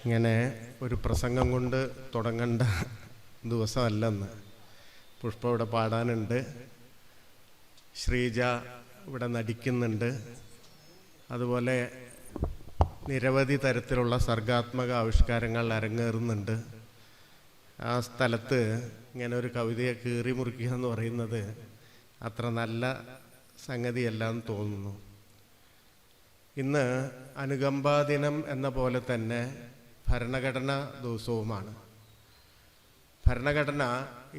ഇങ്ങനെ ഒരു പ്രസംഗം കൊണ്ട് തുടങ്ങേണ്ട ദിവസമല്ലെന്ന്. പുഷ്പ ഇവിടെ പാടാനുണ്ട്, ശ്രീജ ഇവിടെ നടിക്കുന്നുണ്ട്, അതുപോലെ നിരവധി തരത്തിലുള്ള സർഗാത്മക ആവിഷ്കാരങ്ങൾ അരങ്ങേറുന്നുണ്ട്. ആ സ്ഥലത്ത് ഇങ്ങനെ ഒരു കവിതയെ കീറി മുറിക്കുക എന്ന് പറയുന്നത് അത്ര നല്ല സംഗതിയല്ല എന്ന് തോന്നുന്നു. ഇന്ന് അനുകമ്പാ ദിനം എന്ന പോലെ തന്നെ ഭരണഘടനാ ദിവസവുമാണ്. ഭരണഘടന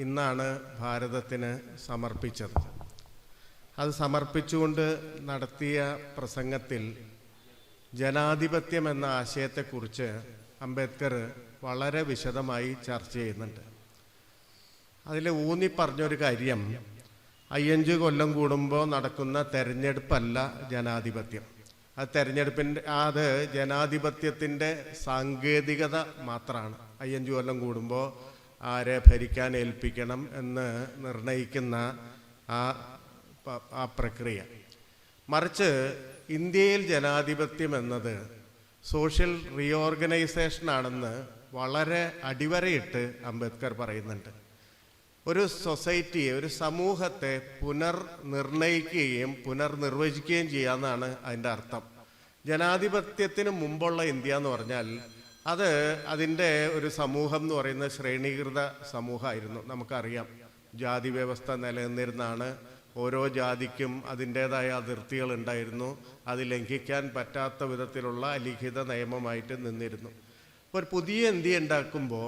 ഇന്നാണ് ഭാരതത്തിന് സമർപ്പിച്ചത്. അത് സമർപ്പിച്ചുകൊണ്ട് നടത്തിയ പ്രസംഗത്തിൽ ജനാധിപത്യം എന്ന ആശയത്തെക്കുറിച്ച് അംബേദ്കർ വളരെ വിശദമായി ചർച്ച ചെയ്യുന്നുണ്ട്. അതിൽ ഊന്നി പറഞ്ഞൊരു കാര്യം, 5 കൊല്ലം കൂടുമ്പോൾ നടക്കുന്ന തെരഞ്ഞെടുപ്പല്ല ജനാധിപത്യം. അത് ജനാധിപത്യത്തിൻ്റെ സാങ്കേതികത മാത്രമാണ്. 5 കൊല്ലം കൂടുമ്പോൾ ആരെ ഭരിക്കാൻ ഏൽപ്പിക്കണം എന്ന് നിർണയിക്കുന്ന ആ പ്രക്രിയ. മറിച്ച് ഇന്ത്യയിൽ ജനാധിപത്യം എന്നത് സോഷ്യൽ റീഓർഗനൈസേഷനാണെന്ന് വളരെ അടിവരയിട്ട് അംബേദ്കർ പറയുന്നുണ്ട്. ഒരു സൊസൈറ്റിയെ, ഒരു സമൂഹത്തെ പുനർനിർണയിക്കുകയും പുനർനിർവചിക്കുകയും ചെയ്യാമെന്നാണ് അതിൻ്റെ അർത്ഥം. ജനാധിപത്യത്തിന് മുമ്പുള്ള ഇന്ത്യ എന്ന് പറഞ്ഞാൽ അതിൻ്റെ ഒരു സമൂഹം എന്ന് പറയുന്ന ശ്രേണീകൃത സമൂഹമായിരുന്നു. നമുക്കറിയാം, ജാതി വ്യവസ്ഥ നിലനിന്നിരുന്നാണ്. ഓരോ ജാതിക്കും അതിൻ്റേതായ അതിർത്തികൾ ഉണ്ടായിരുന്നു. അത് ലംഘിക്കാൻ പറ്റാത്ത വിധത്തിലുള്ള അലിഖിത നിയമമായിട്ട് നിന്നിരുന്നു. ഒരു പുതിയ ഇന്ത്യ ഉണ്ടാക്കുമ്പോൾ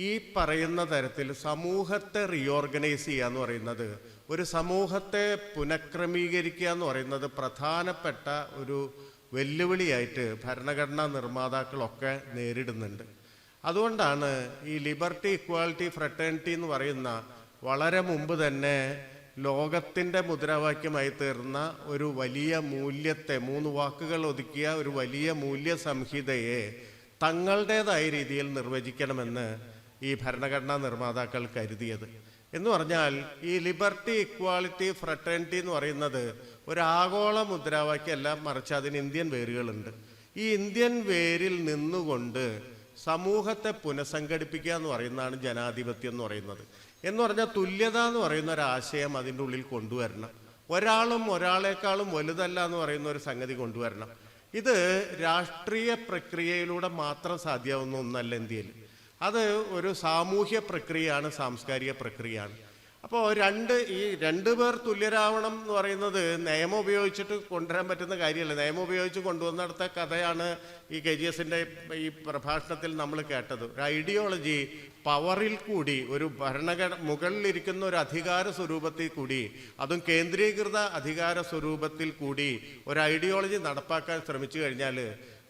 ഈ പറയുന്ന തരത്തിൽ സമൂഹത്തെ റീഓർഗനൈസ് ചെയ്യുക എന്ന് പറയുന്നത്, ഒരു സമൂഹത്തെ പുനഃക്രമീകരിക്കുക എന്ന് പറയുന്നത് പ്രധാനപ്പെട്ട ഒരു വെല്ലുവിളിയായിട്ട് ഭരണഘടനാ നിർമ്മാതാക്കളൊക്കെ നേരിടുന്നുണ്ട്. അതുകൊണ്ടാണ് ഈ ലിബർട്ടി, ഇക്വാലിറ്റി, ഫ്രട്ടേണിറ്റി എന്ന് പറയുന്ന വളരെ മുമ്പ് തന്നെ ലോകത്തിൻ്റെ മുദ്രാവാക്യമായി തീർന്ന ഒരു വലിയ മൂല്യത്തെ, 3 വാക്കുകൾ ഒതുക്കിയ ഒരു വലിയ മൂല്യ സംഹിതയെ തങ്ങളുടേതായ രീതിയിൽ നിർവചിക്കണമെന്ന് ഈ ഭരണഘടനാ നിർമ്മാതാക്കൾ കരുതിയത്. എന്ന് പറഞ്ഞാൽ ഈ ലിബർട്ടി, ഇക്വാലിറ്റി, ഫ്രട്ടേണിറ്റി എന്ന് പറയുന്നത് ഒരു ആഗോള മുദ്രാവാക്യമല്ല, മറിച്ച് അതിന് ഇന്ത്യൻ വേരുകളുണ്ട്. ഈ ഇന്ത്യൻ വേരിൽ നിന്നുകൊണ്ട് സമൂഹത്തെ പുനഃസംഘടിപ്പിക്കുക എന്ന് പറയുന്നതാണ് ജനാധിപത്യം എന്ന് പറയുന്നത്. എന്ന് പറഞ്ഞാൽ തുല്യത എന്ന് പറയുന്ന ഒരാശയം അതിൻ്റെ ഉള്ളിൽ കൊണ്ടുവരണം. ഒരാളും ഒരാളെക്കാളും വലുതല്ല എന്ന് പറയുന്ന ഒരു സംഗതി കൊണ്ടുവരണം. ഇത് രാഷ്ട്രീയ പ്രക്രിയയിലൂടെ മാത്രം സാധ്യമാവുന്ന ഒന്നല്ല ഇന്ത്യയിൽ. അത് ഒരു സാമൂഹ്യ പ്രക്രിയയാണ്, സാംസ്കാരിക പ്രക്രിയയാണ്. അപ്പോൾ ഈ 2 പേർ തുല്യരാവണം എന്ന് പറയുന്നത് നിയമം ഉപയോഗിച്ചിട്ട് കൊണ്ടുവരാൻ പറ്റുന്ന കാര്യമല്ല. നിയമം ഉപയോഗിച്ച് കൊണ്ടുവന്നിടത്ത കഥയാണ് ഈ KGS-ൻ്റെ ഈ പ്രഭാഷണത്തിൽ നമ്മൾ കേട്ടത്. ഒരു ഐഡിയോളജി പവറിൽ കൂടി, ഒരു മുകളിലിരിക്കുന്ന ഒരു അധികാര സ്വരൂപത്തിൽ കൂടി, അതും കേന്ദ്രീകൃത അധികാര സ്വരൂപത്തിൽ കൂടി ഒരു ഐഡിയോളജി നടപ്പാക്കാൻ ശ്രമിച്ചു കഴിഞ്ഞാൽ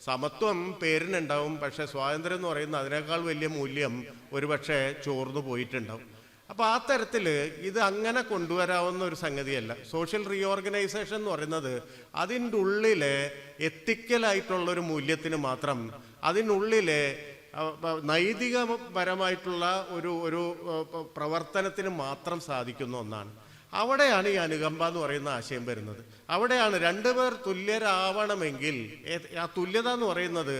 സമത്വം പേരിനുണ്ടാവും, പക്ഷെ സ്വാതന്ത്ര്യം എന്ന് പറയുന്ന അതിനേക്കാൾ വലിയ മൂല്യം ഒരുപക്ഷെ ചോർന്നു പോയിട്ടുണ്ടാവും. അപ്പോൾ ആ തരത്തിൽ ഇത് അങ്ങനെ കൊണ്ടുവരാവുന്ന ഒരു സംഗതിയല്ല. സോഷ്യൽ റീഓർഗനൈസേഷൻ എന്ന് പറയുന്നത് അതിൻ്റെ ഉള്ളിലെ എത്തിക്കലായിട്ടുള്ളൊരു മൂല്യത്തിന് മാത്രം, അതിനുള്ളിലെ നൈതികപരമായിട്ടുള്ള ഒരു പ്രവർത്തനത്തിന് മാത്രം സാധിക്കുന്ന ഒന്നാണ്. അവിടെയാണ് ഈ അനുകമ്പ എന്ന് പറയുന്ന ആശയം വരുന്നത്. അവിടെയാണ് 2 പേർ തുല്യരാവണമെങ്കിൽ ആ തുല്യത എന്ന് പറയുന്നത്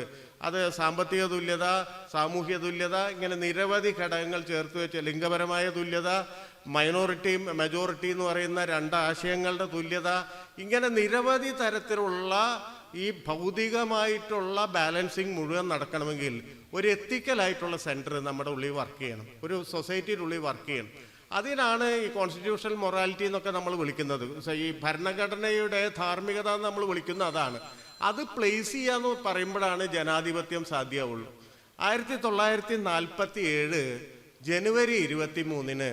അത് സാമ്പത്തിക തുല്യത, സാമൂഹ്യ തുല്യത, ഇങ്ങനെ നിരവധി ഘടകങ്ങൾ ചേർത്ത് വെച്ച്, ലിംഗപരമായ തുല്യത, മൈനോറിറ്റി മെജോറിറ്റി എന്ന് പറയുന്ന 2 ആശയങ്ങളുടെ തുല്യത, ഇങ്ങനെ നിരവധി തരത്തിലുള്ള ഈ ഭൗതികമായിട്ടുള്ള ബാലൻസിങ് മുഴുവൻ നടക്കണമെങ്കിൽ ഒരു എത്തിക്കലായിട്ടുള്ള സെൻറ്റർ നമ്മുടെ ഉള്ളിൽ വർക്ക് ചെയ്യണം, ഒരു സൊസൈറ്റിയുടെ ഉള്ളിൽ വർക്ക് ചെയ്യണം. അതിനാണ് ഈ കോൺസ്റ്റിറ്റ്യൂഷണൽ മൊറാലിറ്റി എന്നൊക്കെ നമ്മൾ വിളിക്കുന്നത്. ഈ ഭരണഘടനയുടെ ധാർമ്മികത എന്ന് നമ്മൾ വിളിക്കുന്നത് അതാണ്. അത് പ്ലേസ് ചെയ്യാന്ന് പറയുമ്പോഴാണ് ജനാധിപത്യം സാധ്യമാവുള്ളൂ. 1947 ജനുവരി 23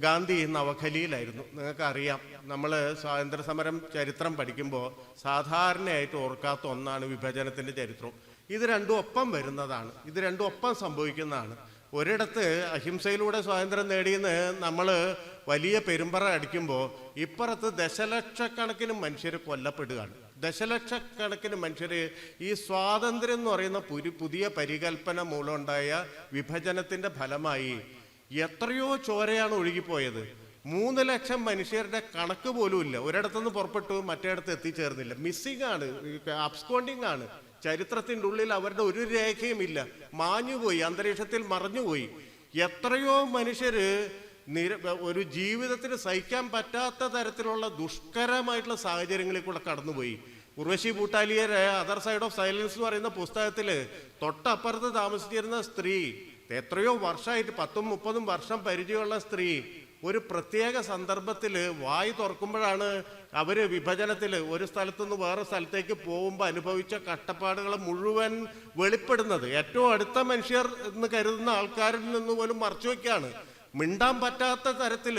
ഗാന്ധി നവഖലിയിലായിരുന്നു. നിങ്ങൾക്കറിയാം, നമ്മൾ സ്വാതന്ത്ര്യ സമരം ചരിത്രം പഠിക്കുമ്പോൾ സാധാരണയായിട്ട് ഓർക്കാത്ത ഒന്നാണ് വിഭജനത്തിൻ്റെ ചരിത്രം. ഇത് രണ്ടും ഒപ്പം വരുന്നതാണ്, ഇത് രണ്ടും ഒപ്പം സംഭവിക്കുന്നതാണ്. ഒരിടത്ത് അഹിംസയിലൂടെ സ്വാതന്ത്ര്യം നേടിയെന്ന് നമ്മൾ വലിയ പെരുമ്പറ അടിക്കുമ്പോൾ ഇപ്പുറത്ത് ദശലക്ഷക്കണക്കിന് മനുഷ്യർ കൊല്ലപ്പെടുകയാണ്. ദശലക്ഷക്കണക്കിന് മനുഷ്യർ ഈ സ്വാതന്ത്ര്യം എന്ന് പറയുന്ന പുതിയ പരികൽപ്പന മൂലമുണ്ടായ വിഭജനത്തിൻ്റെ ഫലമായി എത്രയോ ചോരയാണ് ഒഴുകിപ്പോയത്. 3 ലക്ഷം മനുഷ്യരുടെ കണക്ക് പോലും ഇല്ല. ഒരിടത്തുനിന്ന് പുറപ്പെട്ടു, മറ്റേടത്ത് എത്തിച്ചേർന്നില്ല. മിസ്സിംഗ് ആണ്, അബ്സ്കോണ്ടിങ് ആണ്, ചരിത്രത്തിൻ്റെ ഉള്ളിൽ അവരുടെ ഒരു രേഖയുമില്ല, മാഞ്ഞുപോയി, അന്തരീക്ഷത്തിൽ മറഞ്ഞുപോയി. എത്രയോ മനുഷ്യര് ഒരു ജീവിതത്തിന് സഹിക്കാൻ പറ്റാത്ത തരത്തിലുള്ള ദുഷ്കരമായിട്ടുള്ള സാഹചര്യങ്ങളിൽ കൂടെ കടന്നുപോയി. ഉർവശി ഭൂട്ടാലിയരെ അതർ സൈഡ് ഓഫ് സൈലൻസ് എന്ന് പറയുന്ന പുസ്തകത്തിൽ തൊട്ടപ്പുറത്ത് താമസിച്ചിരുന്ന സ്ത്രീ, എത്രയോ വർഷമായിട്ട് 10-30 വർഷം പരിചയമുള്ള സ്ത്രീ, ഒരു പ്രത്യേക സന്ദർഭത്തിൽ വായി തുറക്കുമ്പോഴാണ് അവർ വിഭജനത്തിൽ ഒരു സ്ഥലത്തുനിന്ന് വേറെ സ്ഥലത്തേക്ക് പോകുമ്പോൾ അനുഭവിച്ച കഷ്ടപ്പാടുകൾ മുഴുവൻ വെളിപ്പെടുന്നത്. ഏറ്റവും അടുത്ത മനുഷ്യർ എന്ന് കരുതുന്ന ആൾക്കാരിൽ നിന്ന് പോലും മറച്ചു വയ്ക്കുകയാണ്. മിണ്ടാൻ പറ്റാത്ത തരത്തിൽ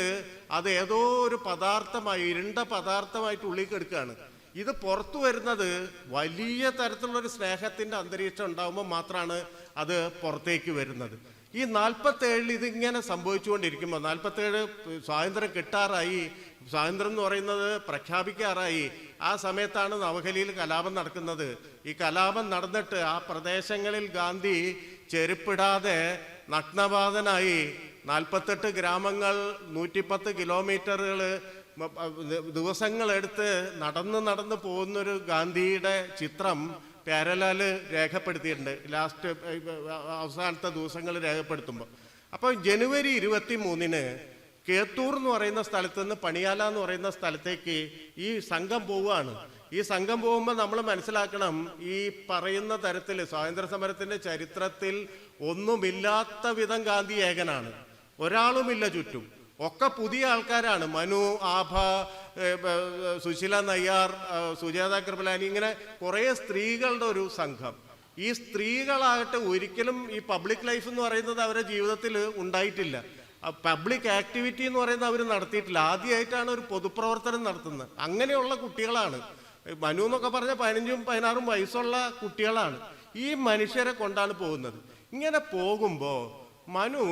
അത് ഏതോ ഒരു പദാർത്ഥമായി, ഇരുണ്ട പദാർത്ഥമായിട്ട് ഉള്ളിൽ കിടക്കുകയാണ്. ഇത് പുറത്തു വരുന്നത് വലിയ തരത്തിലുള്ളൊരു സ്നേഹത്തിൻ്റെ അന്തരീക്ഷം ഉണ്ടാകുമ്പോൾ മാത്രമാണ് അത് പുറത്തേക്ക് വരുന്നത്. ഈ 47 ഇതിങ്ങനെ സംഭവിച്ചുകൊണ്ടിരിക്കുമ്പോൾ, 47 സ്വാതന്ത്ര്യം കിട്ടാറായി, സ്വാതന്ത്ര്യം എന്ന് പറയുന്നത് പ്രഖ്യാപിക്കാറായി. ആ സമയത്താണ് നവഖലിയിൽ കലാപം നടക്കുന്നത്. ഈ കലാപം നടന്നിട്ട് ആ പ്രദേശങ്ങളിൽ ഗാന്ധി ചെരുപ്പിടാതെ നഗ്നപാതനായി 48 ഗ്രാമങ്ങൾ, 110 കിലോമീറ്ററുകൾ ദിവസങ്ങളെടുത്ത് നടന്ന് പോകുന്നൊരു ഗാന്ധിയുടെ ചിത്രം പ്യാരലാല് രേഖപ്പെടുത്തിയിട്ടുണ്ട്, ലാസ്റ്റ് അവസാനത്തെ ദിവസങ്ങൾ രേഖപ്പെടുത്തുമ്പോൾ. അപ്പോൾ ജനുവരി 23-ന് കേത്തൂർ എന്ന് പറയുന്ന സ്ഥലത്ത് നിന്ന് പണിയാല എന്ന് പറയുന്ന സ്ഥലത്തേക്ക് ഈ സംഘം പോവുകയാണ്. ഈ സംഘം പോകുമ്പോൾ നമ്മൾ മനസ്സിലാക്കണം, ഈ പറയുന്ന തരത്തിൽ സ്വാതന്ത്ര്യ സമരത്തിന്റെ ചരിത്രത്തിൽ ഒന്നുമില്ലാത്ത വിധം ഗാന്ധി ഏകനാണ്, ഒരാളുമില്ല ചുറ്റും, ഒക്കെ പുതിയ ആൾക്കാരാണ്. മനു, ആഭ, സുശീല നയ്യാർ, സുജാത കൃപലാനി, ഇങ്ങനെ കുറേ സ്ത്രീകളുടെ ഒരു സംഘം. ഈ സ്ത്രീകളാകട്ടെ ഒരിക്കലും ഈ പബ്ലിക് ലൈഫ് എന്ന് പറയുന്നത് അവരുടെ ജീവിതത്തിൽ ഉണ്ടായിട്ടില്ല. പബ്ലിക് ആക്ടിവിറ്റി എന്ന് പറയുന്നത് അവർ നടത്തിയിട്ടില്ല. ആദ്യമായിട്ടാണ് ഒരു പൊതുപ്രവർത്തനം നടത്തുന്നത്. അങ്ങനെയുള്ള കുട്ടികളാണ്. മനു എന്നൊക്കെ പറഞ്ഞ 15-16 വയസ്സുള്ള കുട്ടികളാണ്. ഈ മനുഷ്യരെ കൊണ്ടാണ് പോകുന്നത്. ഇങ്ങനെ പോകുമ്പോൾ മനു,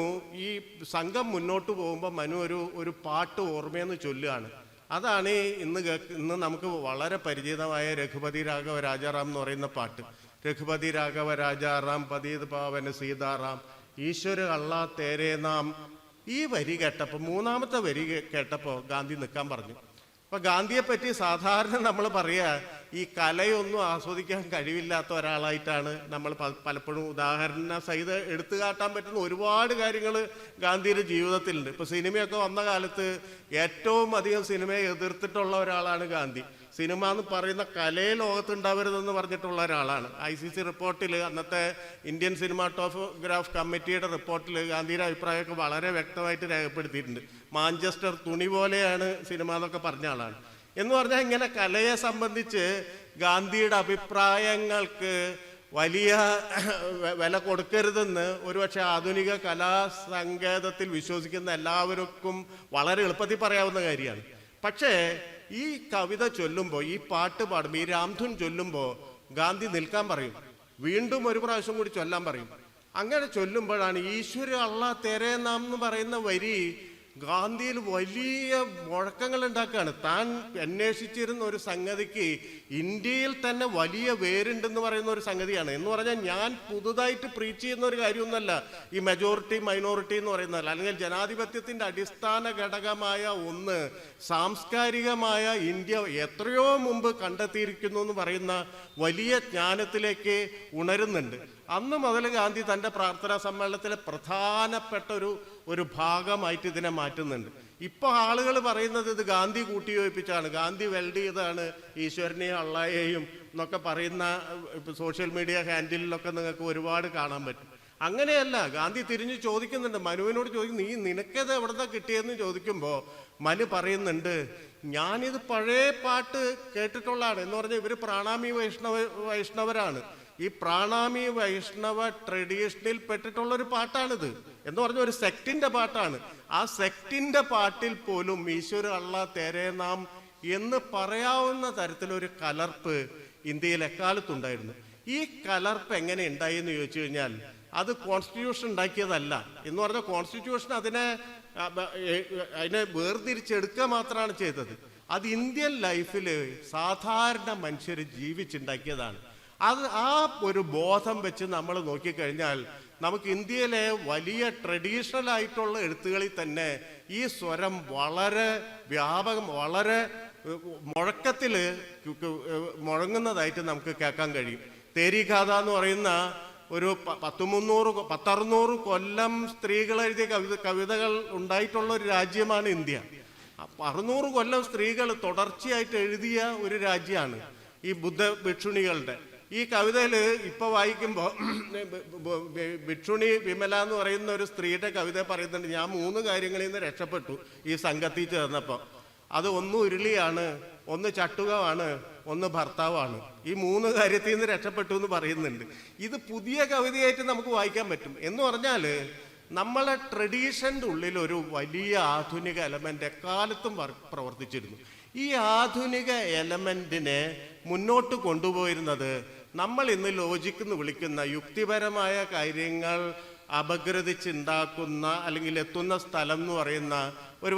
ഈ സംഘം മുന്നോട്ട് പോകുമ്പോൾ മനു ഒരു പാട്ട് ഓർമ്മയെന്ന് ചൊല്ലുകയാണ്. അതാണ് ഇന്ന് നമുക്ക് വളരെ പരിചിതമായ രഘുപതി രാഘവ രാജാറാം എന്ന് പറയുന്ന പാട്ട്. രഘുപതി രാഘവ രാജാറാം പതീത് പാവന സീതാറാം ഈശ്വര അള്ളാ തേരേ നാം. ഈ വരി കേട്ടപ്പോൾ, മൂന്നാമത്തെ വരി കേട്ടപ്പോൾ ഗാന്ധി നിൽക്കാൻ പറഞ്ഞു. അപ്പൊ ഗാന്ധിയെ പറ്റി സാധാരണ നമ്മൾ പറയുക, ഈ കലയൊന്നും ആസ്വദിക്കാൻ കഴിവില്ലാത്ത ഒരാളായിട്ടാണ് നമ്മൾ പലപ്പോഴും ഉദാഹരണ സഹിതം എടുത്തു കാട്ടാൻ പറ്റുന്ന ഒരുപാട് കാര്യങ്ങൾ ഗാന്ധിയുടെ ജീവിതത്തിലുണ്ട്. ഇപ്പൊ സിനിമയൊക്കെ വന്ന കാലത്ത് ഏറ്റവും അധികം സിനിമയെ എതിർത്തിട്ടുള്ള ഒരാളാണ് ഗാന്ധി. സിനിമ എന്ന് പറയുന്ന കലയെ ലോകത്തുണ്ടാവരുതെന്ന് പറഞ്ഞിട്ടുള്ള ഒരാളാണ്. ICC റിപ്പോർട്ടിൽ, അന്നത്തെ ഇന്ത്യൻ സിനിമാറ്റോഗ്രാഫ് കമ്മിറ്റിയുടെ റിപ്പോർട്ടിൽ ഗാന്ധിയുടെ അഭിപ്രായമൊക്കെ വളരെ വ്യക്തമായിട്ട് രേഖപ്പെടുത്തിയിട്ടുണ്ട്. മാഞ്ചസ്റ്റർ തുണി പോലെയാണ് സിനിമ എന്നൊക്കെ പറഞ്ഞ ആളാണ്. എന്ന് പറഞ്ഞാൽ ഇങ്ങനെ കലയെ സംബന്ധിച്ച് ഗാന്ധിയുടെ അഭിപ്രായങ്ങൾക്ക് വലിയ വില കൊടുക്കരുതെന്ന് ഒരുപക്ഷെ ആധുനിക കലാസങ്കേതത്തിൽ വിശ്വസിക്കുന്ന എല്ലാവർക്കും വളരെ എളുപ്പത്തിൽ പറയാവുന്ന കാര്യമാണ്. പക്ഷേ ഈ കവിത ചൊല്ലുമ്പോൾ, ഈ പാട്ട് പാടുമ്പോൾ, ഈ രാംധുൻ ചൊല്ലുമ്പോൾ ഗാന്ധി നിൽക്കാൻ പറയും, വീണ്ടും ഒരു പ്രാവശ്യം കൂടി ചൊല്ലാൻ പറയും. അങ്ങനെ ചൊല്ലുമ്പോഴാണ് ഈശ്വര അള്ളാ തേരേ നാം എന്ന് പറയുന്ന വരി ഗാന്ധിയിൽ വലിയ മുഴക്കങ്ങൾ ഉണ്ടാക്കുകയാണ്. താൻ അന്വേഷിച്ചിരുന്ന ഒരു സംഗതിക്ക് ഇന്ത്യയിൽ തന്നെ വലിയ വേരുണ്ടെന്ന് പറയുന്ന ഒരു സംഗതിയാണ്. എന്ന് പറഞ്ഞാൽ ഞാൻ പുതുതായിട്ട് പ്രീച്ച് ചെയ്യുന്ന ഒരു കാര്യമൊന്നുമല്ല ഈ മെജോറിറ്റി മൈനോറിറ്റി എന്ന് പറയുന്നതല്ല, അല്ലെങ്കിൽ ജനാധിപത്യത്തിന്റെ അടിസ്ഥാന ഘടകമായ ഒന്ന് സാംസ്കാരികമായ ഇന്ത്യ എത്രയോ മുമ്പ് കണ്ടെത്തിയിരിക്കുന്നു എന്ന് പറയുന്ന വലിയ ജ്ഞാനത്തിലേക്ക് ഉണരുന്നുണ്ട്. അന്ന് മുതൽ ഗാന്ധി തൻ്റെ പ്രാർത്ഥനാ സമ്മേളനത്തിലെ പ്രധാനപ്പെട്ട ഒരു ഭാഗമായിട്ട് ഇതിനെ മാറ്റുന്നുണ്ട്. ഇപ്പോൾ ആളുകൾ പറയുന്നത് ഇത് ഗാന്ധി കൂട്ടിയോജിപ്പിച്ചാണ്, ഗാന്ധി വെൽഡ് ചെയ്താണ് ഈശ്വരനെയും അള്ളായെയും എന്നൊക്കെ പറയുന്ന സോഷ്യൽ മീഡിയ ഹാൻഡിലൊക്കെ നിങ്ങൾക്ക് ഒരുപാട് കാണാൻ പറ്റും. അങ്ങനെയല്ല, ഗാന്ധി തിരിഞ്ഞ് ചോദിക്കുന്നുണ്ട്, മനുവിനോട് ചോദിക്കും, നിനക്കത് എവിടുന്നാ കിട്ടിയെന്ന് ചോദിക്കുമ്പോൾ മനു പറയുന്നുണ്ട്, ഞാനിത് പഴയ പാട്ട് കേട്ടിട്ടുള്ളതാണ്. എന്ന് പറഞ്ഞാൽ ഇവർ പ്രണാമി വൈഷ്ണവരാണ്. ഈ പ്രണാമി വൈഷ്ണവ ട്രഡീഷനിൽ പെട്ടിട്ടുള്ളൊരു പാട്ടാണിത്. എന്ന് പറഞ്ഞ ഒരു സെക്റ്റിന്റെ പാട്ടാണ്. ആ സെക്റ്റിന്റെ പാട്ടിൽ പോലും ഈശ്വര അള്ളാ തേരേ നാം എന്ന് പറയാവുന്ന തരത്തിലൊരു കലർപ്പ് ഇന്ത്യയിൽ എക്കാലത്തുണ്ടായിരുന്നു. ഈ കലർപ്പ് എങ്ങനെ ഉണ്ടായി എന്ന് ചോദിച്ചു കഴിഞ്ഞാൽ അത് കോൺസ്റ്റിറ്റ്യൂഷൻ ഉണ്ടാക്കിയതല്ല. എന്ന് പറഞ്ഞാൽ കോൺസ്റ്റിറ്റ്യൂഷൻ അതിനെ വേർതിരിച്ചെടുക്കുക മാത്രമാണ് ചെയ്തത്. അത് ഇന്ത്യൻ ലൈഫിൽ സാധാരണ മനുഷ്യർ ജീവിച്ചുണ്ടാക്കിയതാണ്. ആ ഒരു ബോധം വെച്ച് നമ്മൾ നോക്കിക്കഴിഞ്ഞാൽ നമുക്ക് ഇന്ത്യയിലെ വലിയ ട്രഡീഷണൽ ആയിട്ടുള്ള എഴുത്തുകളിൽ തന്നെ ഈ സ്വരം വളരെ വ്യാപകം, വളരെ മുഴക്കത്തിൽ മുഴങ്ങുന്നതായിട്ട് നമുക്ക് കേൾക്കാൻ കഴിയും. തേരീഖാത എന്ന് പറയുന്ന ഒരു 100-160 കൊല്ലം സ്ത്രീകൾ എഴുതിയ കവിതകൾ ഉണ്ടായിട്ടുള്ള ഒരു രാജ്യമാണ് ഇന്ത്യ. 600 കൊല്ലം സ്ത്രീകൾ തുടർച്ചയായിട്ട് എഴുതിയ ഒരു രാജ്യമാണ് ഈ ബുദ്ധ ഭിക്ഷുണികളുടെ. ഈ കവിതയിൽ ഇപ്പോൾ വായിക്കുമ്പോൾ ഭിക്ഷുണി വിമല എന്ന് പറയുന്ന ഒരു സ്ത്രീയുടെ കവിത പറയുന്നുണ്ട്, ഞാൻ 3 കാര്യങ്ങളിൽ നിന്ന് രക്ഷപ്പെട്ടു ഈ സംഘത്തിൽ ചേർന്നപ്പോൾ. അത് ഒന്ന് ഉരുളിയാണ്, ഒന്ന് ചട്ടുകമാണ്, ഒന്ന് ഭർത്താവാണ്. ഈ 3 കാര്യത്തിൽ നിന്ന് രക്ഷപ്പെട്ടു എന്ന് പറയുന്നുണ്ട്. ഇത് പുതിയ കവിതയായിട്ട് നമുക്ക് വായിക്കാൻ പറ്റും. എന്ന് പറഞ്ഞാൽ നമ്മളെ ട്രഡീഷൻ്റെ ഉള്ളിൽ ഒരു വലിയ ആധുനിക എലമെൻ്റ് എക്കാലത്തും പ്രവർത്തിച്ചിരുന്നു. ഈ ആധുനിക എലമെൻറ്റിനെ മുന്നോട്ട് കൊണ്ടുപോയിരുന്നത് നമ്മൾ ഇന്ന് ലോജിക്ക് എന്ന് വിളിക്കുന്ന യുക്തിപരമായ കാര്യങ്ങൾ അപഗ്രഥിച്ചുണ്ടാക്കുന്ന അല്ലെങ്കിൽ എത്തുന്ന സ്ഥലം എന്ന് പറയുന്ന ഒരു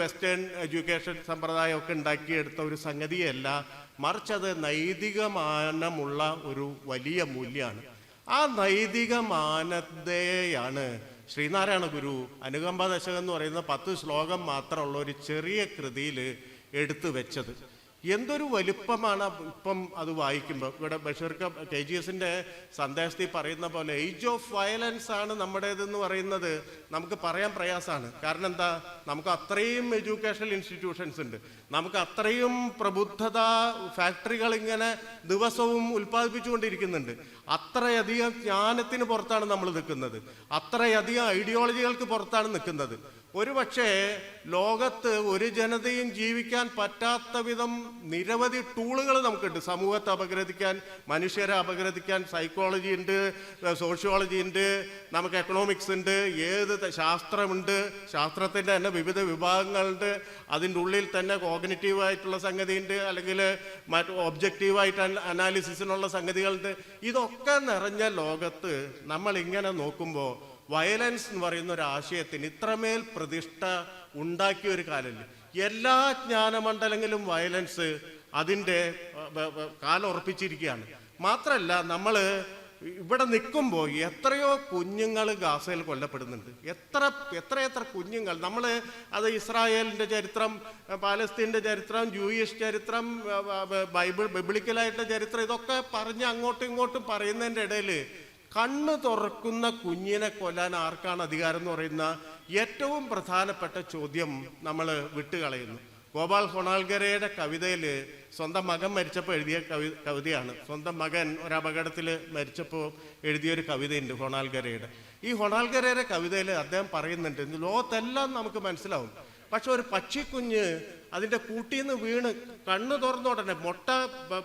വെസ്റ്റേൺ എഡ്യൂക്കേഷൻ സമ്പ്രദായമൊക്കെ ഉണ്ടാക്കിയെടുത്ത ഒരു സംഗതിയല്ല, മറിച്ച് അത് നൈതികമാനമുള്ള ഒരു വലിയ മൂല്യമാണ്. ആ നൈതിക മാനതയാണ് ശ്രീനാരായണ ഗുരു അനുകമ്പ ദശകം എന്ന് പറയുന്ന 10 ശ്ലോകം മാത്രമുള്ള ഒരു ചെറിയ കൃതിയിൽ എടുത്തു വെച്ചത്. എന്തൊരു വലിപ്പമാണ് ഇപ്പം അത് വായിക്കുമ്പോൾ. ഇവിടെ ബഷീർ KGSന്റെ സന്ദേശത്തിൽ പറയുന്ന പോലെ ഏജ് ഓഫ് വയലൻസ് ആണ് നമ്മുടേതെന്ന് പറയുന്നത് നമുക്ക് പറയാൻ പ്രയാസമാണ്. കാരണം എന്താ, നമുക്ക് അത്രയും എഡ്യൂക്കേഷണൽ ഇൻസ്റ്റിറ്റ്യൂഷൻസ് ഉണ്ട്, നമുക്ക് അത്രയും പ്രബുദ്ധത ഫാക്ടറികൾ ഇങ്ങനെ ദിവസവും ഉൽപ്പാദിപ്പിച്ചുകൊണ്ടിരിക്കുന്നുണ്ട്. അത്രയധികം ജ്ഞാനത്തിന് പുറത്താണ് നമ്മൾ നിൽക്കുന്നത്, അത്രയധികം ഐഡിയോളജികൾക്ക് പുറത്താണ് നിൽക്കുന്നത്. ഒരു പക്ഷേ ലോകത്ത് ഒരു ജനതയും ജീവിക്കാൻ പറ്റാത്ത വിധം നിരവധി ടൂളുകൾ നമുക്കുണ്ട്. സമൂഹത്തെ അപഗ്രഥിക്കാൻ, മനുഷ്യരെ അപഗ്രഥിക്കാൻ സൈക്കോളജി ഉണ്ട്, സോഷ്യോളജി ഉണ്ട്, നമുക്ക് എക്കണോമിക്സ് ഉണ്ട്, ഏത് ശാസ്ത്രമുണ്ട്, ശാസ്ത്രത്തിൻ്റെ തന്നെ വിവിധ വിഭാഗങ്ങളുണ്ട്. അതിൻ്റെ ഉള്ളിൽ തന്നെ കോഗ്നിറ്റീവായിട്ടുള്ള സംഗതിയുണ്ട്, അല്ലെങ്കിൽ ഒബ്ജക്റ്റീവായിട്ട് അനാലിസിസിനുള്ള സംഗതികളുണ്ട്. ഇതൊക്കെ നിറഞ്ഞ ലോകത്ത് നമ്മൾ ഇങ്ങനെ നോക്കുമ്പോൾ വയലൻസ് എന്ന് പറയുന്ന ഒരു ആശയത്തിന് ഇത്രമേൽ പ്രതിഷ്ഠ ഉണ്ടാക്കിയ ഒരു കാലമില്ല. എല്ലാ ജ്ഞാനമണ്ഡലങ്ങളിലും വയലൻസ് അതിൻ്റെ കാലുറപ്പിച്ചിരിക്കുകയാണ്. മാത്രമല്ല, നമ്മൾ ഇവിടെ നിൽക്കുമ്പോൾ എത്രയോ കുഞ്ഞുങ്ങൾ ഗാസയിൽ കൊല്ലപ്പെടുന്നുണ്ട്. എത്ര കുഞ്ഞുങ്ങൾ. നമ്മൾ അത് ഇസ്രായേലിൻ്റെ ചരിത്രം, പാലസ്തീൻ്റെ ചരിത്രം, ജൂയിഷ് ചരിത്രം, ബൈബിളിക്കലായിട്ടുള്ള ചരിത്രം, ഇതൊക്കെ പറഞ്ഞ് അങ്ങോട്ടും ഇങ്ങോട്ടും പറയുന്നതിൻ്റെ ഇടയിൽ കണ്ണ് തുറക്കുന്ന കുഞ്ഞിനെ കൊല്ലാൻ ആർക്കാണ് അധികാരം എന്ന് പറയുന്ന ഏറ്റവും പ്രധാനപ്പെട്ട ചോദ്യം നമ്മൾ വിട്ടുകളയുന്നു. ഗോപാൽ ഹൊണാൾഗരയുടെ കവിതയിൽ സ്വന്തം മകൻ മരിച്ചപ്പോൾ എഴുതിയ കവിതയാണ്. സ്വന്തം മകൻ ഒരു അപകടത്തിൽ മരിച്ചപ്പോൾ എഴുതിയൊരു കവിതയുണ്ട് ഹൊണാൾഗരയുടെ. ഈ ഹൊണാൾഗരയുടെ കവിതയിൽ അദ്ദേഹം പറയുന്നുണ്ട്, ലോകത്തെല്ലാം നമുക്ക് മനസ്സിലാവും, പക്ഷെ ഒരു പക്ഷിക്കുഞ്ഞ് അതിൻ്റെ കൂട്ടിൽ നിന്ന് വീണ് കണ്ണ് തുറന്ന ഉടനെ, മുട്ട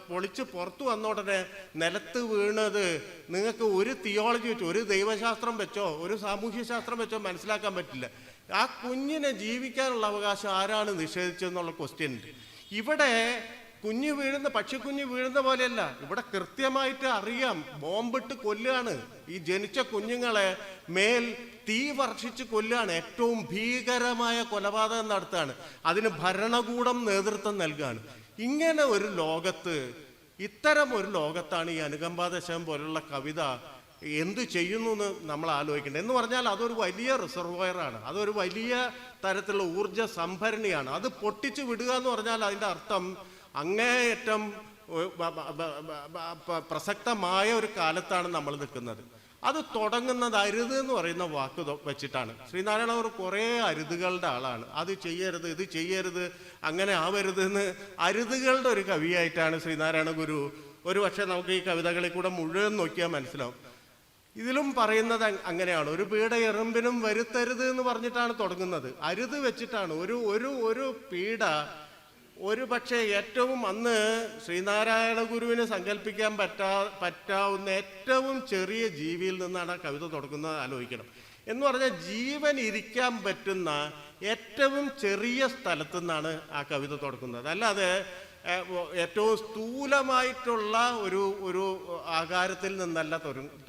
പൊളിച്ച് പുറത്തു വന്ന ഉടനെ നിലത്ത് വീണത് നിങ്ങൾക്ക് ഒരു തിയോളജി വെച്ചോ, ഒരു ദൈവശാസ്ത്രം വെച്ചോ, ഒരു സാമൂഹ്യശാസ്ത്രം വെച്ചോ മനസ്സിലാക്കാൻ പറ്റില്ല. ആ കുഞ്ഞിനെ ജീവിക്കാനുള്ള അവകാശം ആരാണ് നിഷേധിച്ചതെന്നുള്ള ക്വസ്റ്റ്യൻ ഉണ്ട്. ഇവിടെ പക്ഷിക്കുഞ്ഞ് വീഴുന്ന പോലെയല്ല, ഇവിടെ കൃത്യമായിട്ട് അറിയാം, ബോംബിട്ട് കൊല്ലുകയാണ്. ഈ ജനിച്ച കുഞ്ഞുങ്ങളെ മേൽ തീ വർഷിച്ച് കൊല്ലുകയാണ്. ഏറ്റവും ഭീകരമായ കൊലപാതകം നടത്തുകയാണ്. അതിന് ഭരണകൂടം നേതൃത്വം നൽകുകയാണ്. ഇങ്ങനെ ഒരു ലോകത്ത്, ഇത്തരം ഒരു ലോകത്താണ് ഈ അനുകമ്പാ ദശകം പോലുള്ള കവിത എന്ത് ചെയ്യുന്നു എന്ന് നമ്മൾ ആലോചിക്കേണ്ടത്. എന്ന് പറഞ്ഞാൽ അതൊരു വലിയ റിസർവോയറാണ്, അതൊരു വലിയ തരത്തിലുള്ള ഊർജ സംഭരണിയാണ്. അത് പൊട്ടിച്ചു വിടുക എന്ന് പറഞ്ഞാൽ അതിൻ്റെ അർത്ഥം അങ്ങേയറ്റം പ്രസക്തമായ ഒരു കാലത്താണ് നമ്മൾ നിൽക്കുന്നത്. അത് തുടങ്ങുന്നത് അരുത് എന്ന് പറയുന്ന വാക്ക് വെച്ചിട്ടാണ്. ശ്രീനാരായണ ഗുരു കുറേ അരുതുകളുടെ ആളാണ്. അത് ചെയ്യരുത്, ഇത് ചെയ്യരുത്, അങ്ങനെ ആവരുത് എന്ന് അരുതുകളുടെ ഒരു കവിയായിട്ടാണ് ശ്രീനാരായണ ഗുരു. ഒരു പക്ഷേ നമുക്ക് ഈ കവിതകളിൽ കൂടെ മുഴുവൻ നോക്കിയാൽ മനസ്സിലാവും. ഇതിലും പറയുന്നത് അങ്ങനെയാണ്. ഒരു പീഡ എറുമ്പിനും വരുത്തരുത് എന്ന് പറഞ്ഞിട്ടാണ് തുടങ്ങുന്നത്, അരുത് വെച്ചിട്ടാണ്. ഒരു പീഡ ഒരു പക്ഷേ ഏറ്റവും അന്ന് ശ്രീനാരായണ ഗുരുവിന് സങ്കല്പിക്കാൻ പറ്റാവുന്ന ഏറ്റവും ചെറിയ ജീവിയിൽ നിന്നാണ് ആ കവിത തുടങ്ങുന്നത് ആലോചിക്കണം. എന്ന് പറഞ്ഞാൽ ജീവൻ ഇരിക്കാൻ പറ്റുന്ന ഏറ്റവും ചെറിയ സ്ഥലത്തു നിന്നാണ് ആ കവിത തുടങ്ങുന്നത്. അല്ലാതെ ഏറ്റവും സ്ഥൂലമായിട്ടുള്ള ഒരു ആകാരത്തിൽ നിന്നല്ല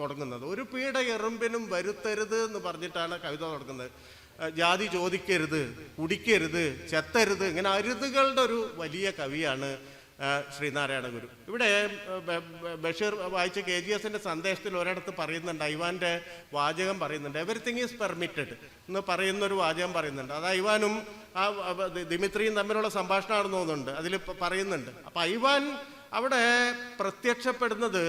തുടങ്ങുന്നത്. ഒരു പീഡ എറുമ്പിനും വരുത്തരുത് എന്ന് പറഞ്ഞിട്ടാണ് കവിത തുടങ്ങുന്നത്. ജാതി ചോദിക്കരുത്, കുടിക്കരുത്, ചെത്തരുത്, ഇങ്ങനെ അരുതുകളുടെ ഒരു വലിയ കവിയാണ് ശ്രീനാരായണ ഗുരു. ഇവിടെ ബഷീർ വായിച്ച KGSന്റെ സന്ദേശത്തിൽ ഒരിടത്ത് പറയുന്നുണ്ട്, ഐവാൻ്റെ വാചകം പറയുന്നുണ്ട്, എവറിത്തിങ് ഈസ് പെർമിറ്റഡ് എന്ന് പറയുന്നൊരു വാചകം പറയുന്നുണ്ട്. അത് ഐവാനും ആ ദിമിത്രിയും തമ്മിലുള്ള സംഭാഷണമാണെന്ന് തോന്നുന്നുണ്ട്, അതിൽ പറയുന്നുണ്ട്. അപ്പം ഐവാൻ അവിടെ പ്രത്യക്ഷപ്പെടുന്നത്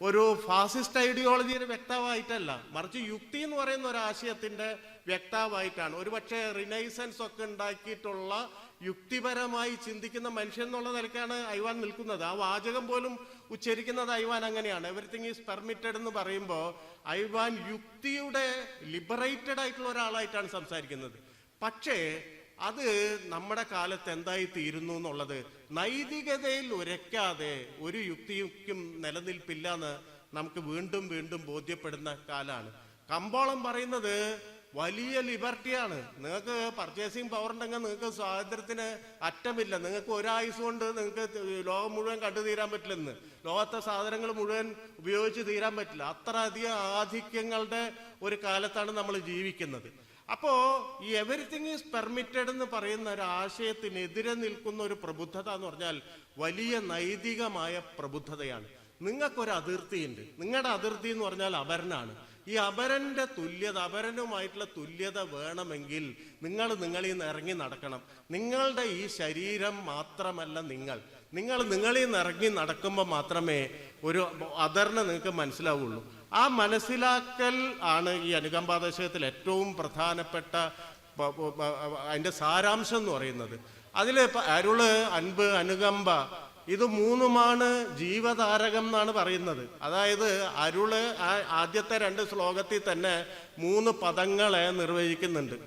ഒരു ഫാസിസ്റ്റ് ഐഡിയോളജിയുടെ വ്യക്താവായിട്ടല്ല, മറിച്ച് യുക്തി എന്ന് പറയുന്ന ഒരു ആശയത്തിൻ്റെ വ്യക്താവായിട്ടാണ്. ഒരുപക്ഷെ റിനൈസൻസ് ഒക്കെ ഉണ്ടാക്കിയിട്ടുള്ള യുക്തിപരമായി ചിന്തിക്കുന്ന മനുഷ്യൻ എന്നുള്ള നിലയ്ക്കാണ് ഐവാൻ നിൽക്കുന്നത്. ആ വാചകം പോലും ഉച്ചരിക്കുന്നത് ഐവാൻ അങ്ങനെയാണ്. എവറിത്തിങ് ഈസ് പെർമിറ്റഡ് എന്ന് പറയുമ്പോൾ ഐവാൻ യുക്തിയുടെ ലിബറേറ്റഡ് ആയിട്ടുള്ള ഒരാളായിട്ടാണ് സംസാരിക്കുന്നത്. പക്ഷേ അത് നമ്മുടെ കാലത്ത് എന്തായി തീരുന്നു എന്നുള്ളത്, നൈതികതയിൽ ഉരയ്ക്കാതെ ഒരു യുക്തിക്കും നിലനിൽപ്പില്ല എന്ന് നമുക്ക് വീണ്ടും വീണ്ടും ബോധ്യപ്പെടുന്ന കാലമാണ്. കമ്പോളം പറയുന്നത് വലിയ ലിബർട്ടിയാണ്. നിങ്ങൾക്ക് പർച്ചേസിങ് പവർ ഉണ്ടെങ്കിൽ നിങ്ങൾക്ക് സ്വാതന്ത്ര്യത്തിന് അറ്റമില്ല. നിങ്ങൾക്ക് ഒരായുസ് കൊണ്ട് നിങ്ങൾക്ക് ലോകം മുഴുവൻ കണ്ടു തീരാൻ പറ്റില്ലെന്ന്, ലോകത്തെ സാധനങ്ങൾ മുഴുവൻ ഉപയോഗിച്ച് തീരാൻ പറ്റില്ല. അത്ര അധികം ആധിക്യങ്ങളുടെ ഒരു കാലത്താണ് നമ്മൾ ജീവിക്കുന്നത്. അപ്പോൾ ഈ എവരിത്തിങ് ഈസ് പെർമിറ്റഡ് എന്ന് പറയുന്ന ഒരു ആശയത്തിനെതിരെ നിൽക്കുന്ന ഒരു പ്രബുദ്ധത എന്ന് പറഞ്ഞാൽ വലിയ നൈതികമായ പ്രബുദ്ധതയാണ്. നിങ്ങൾക്കൊരു അതിർത്തിയുണ്ട്. നിങ്ങളുടെ അതിർത്തി എന്ന് പറഞ്ഞാൽ അപരനാണ്. ഈ അപരന്റെ തുല്യത, അപരനുമായിട്ടുള്ള തുല്യത വേണമെങ്കിൽ നിങ്ങൾ നിങ്ങളിൽ നിന്ന് ഇറങ്ങി നടക്കണം. നിങ്ങളുടെ ഈ ശരീരം മാത്രമല്ല നിങ്ങൾ നിങ്ങളിൽ നിന്ന് ഇറങ്ങി നടക്കുമ്പോൾ മാത്രമേ ഒരു അതറിനെ നിങ്ങൾക്ക് മനസ്സിലാവുള്ളൂ. ആ മനസ്സിലാക്കൽ ആണ് ഈ അനുകമ്പാദശകത്തിൽ ഏറ്റവും പ്രധാനപ്പെട്ട അതിൻ്റെ സാരാംശം എന്ന് പറയുന്നത്. അതിൽ അരുള്, അൻപ്, അനുകമ്പ ഇത് മൂന്നുമാണ് ജീവതാരകം എന്നാണ് പറയുന്നത്. അതായത് അരുള് ആദ്യത്തെ 2 ശ്ലോകത്തിൽ തന്നെ 3 പദങ്ങളെ നിർവചിക്കുന്നുണ്ട്.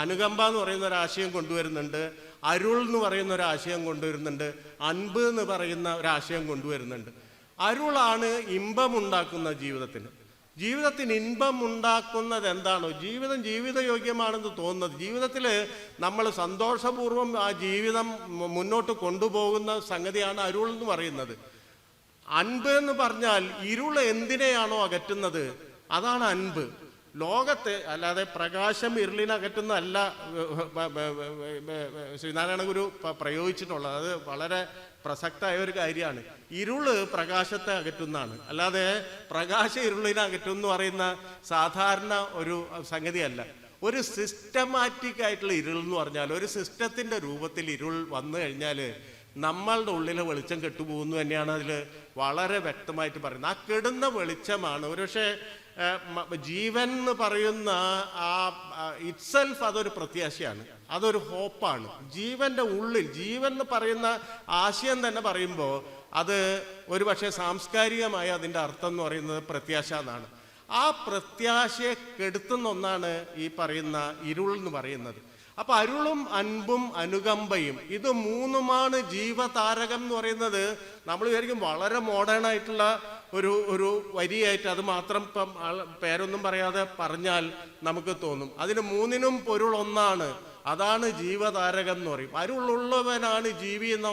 അനുകമ്പ എന്ന് പറയുന്ന ഒരു ആശയം കൊണ്ടുവരുന്നുണ്ട്, അരുൾ എന്ന് പറയുന്ന ഒരു ആശയം കൊണ്ടുവരുന്നുണ്ട്, അൻപ് എന്ന് പറയുന്ന ഒരാശയം കൊണ്ടുവരുന്നുണ്ട്. അരുളാണ് ഇമ്പമുണ്ടാക്കുന്ന ജീവിതത്തിന് ഇൻപം ഉണ്ടാക്കുന്നത് എന്താണോ, ജീവിതയോഗ്യമാണെന്ന് തോന്നുന്നത്, ജീവിതത്തിൽ നമ്മൾ സന്തോഷപൂർവ്വം ആ ജീവിതം മുന്നോട്ട് കൊണ്ടുപോകുന്ന സംഗതിയാണ് അരുൾ എന്ന് പറയുന്നത്. അൻപ് എന്ന് പറഞ്ഞാൽ ഇരുൾ എന്തിനെയാണോ അകറ്റുന്നത് അതാണ് അൻപ്. ലോകത്തെ അല്ലാതെ പ്രകാശം ഇരുളിനകറ്റുന്നതല്ല ശ്രീനാരായണ ഗുരു പ്രയോഗിച്ചിട്ടുള്ളത്. അത് വളരെ പ്രസക്തമായ ഒരു കാര്യമാണ്. ഇരുള് പ്രകാശത്തെ അകറ്റുന്നതാണ്, അല്ലാതെ പ്രകാശം ഇരുളിനെ അകറ്റും എന്ന് പറയുന്ന സാധാരണ ഒരു സംഗതിയല്ല. ഒരു സിസ്റ്റമാറ്റിക് ആയിട്ടുള്ള ഇരുൾ എന്ന് പറഞ്ഞാൽ ഒരു സിസ്റ്റത്തിന്റെ രൂപത്തിൽ ഇരുൾ വന്നു കഴിഞ്ഞാൽ നമ്മളുടെ ഉള്ളിലെ വെളിച്ചം കെട്ടുപോകുന്നു തന്നെയാണ് അതിൽ വളരെ വ്യക്തമായിട്ട് പറയുന്നത്. ആ കെടുന്ന വെളിച്ചമാണ് ഒരുപക്ഷെ ജീവൻ എന്ന് പറയുന്ന ആ ഇറ്റ്സെൽഫ് അതൊരു പ്രത്യാശയാണ്, അതൊരു ഹോപ്പാണ്. ജീവന്റെ ഉള്ളിൽ ജീവൻ എന്ന് പറയുന്ന ആശയം തന്നെ പറയുമ്പോൾ അത് ഒരുപക്ഷെ സാംസ്കാരികമായ അതിൻ്റെ അർത്ഥം എന്ന് പറയുന്നത് പ്രത്യാശ എന്നാണ്. ആ പ്രത്യാശയെ കെടുത്തുന്ന ഒന്നാണ് ഈ പറയുന്ന ഇരുൾ എന്ന് പറയുന്നത്. അപ്പൊ അരുളും അൻപും അനുകമ്പയും ഇത് മൂന്നുമാണ് ജീവതാരകം എന്ന് പറയുന്നത്. നമ്മൾ വിചാരിക്കും വളരെ മോഡേൺ ആയിട്ടുള്ള ഒരു വരിയായിട്ട് അത് മാത്രം ഇപ്പം പേരൊന്നും പറയാതെ പറഞ്ഞാൽ നമുക്ക് തോന്നും. അതിന് മൂന്നിനും പൊരുൾ ഒന്നാണ്, അതാണ് ജീവതാരകം എന്ന് പറയും. അരുളുള്ളവനാണ് ജീവി എന്ന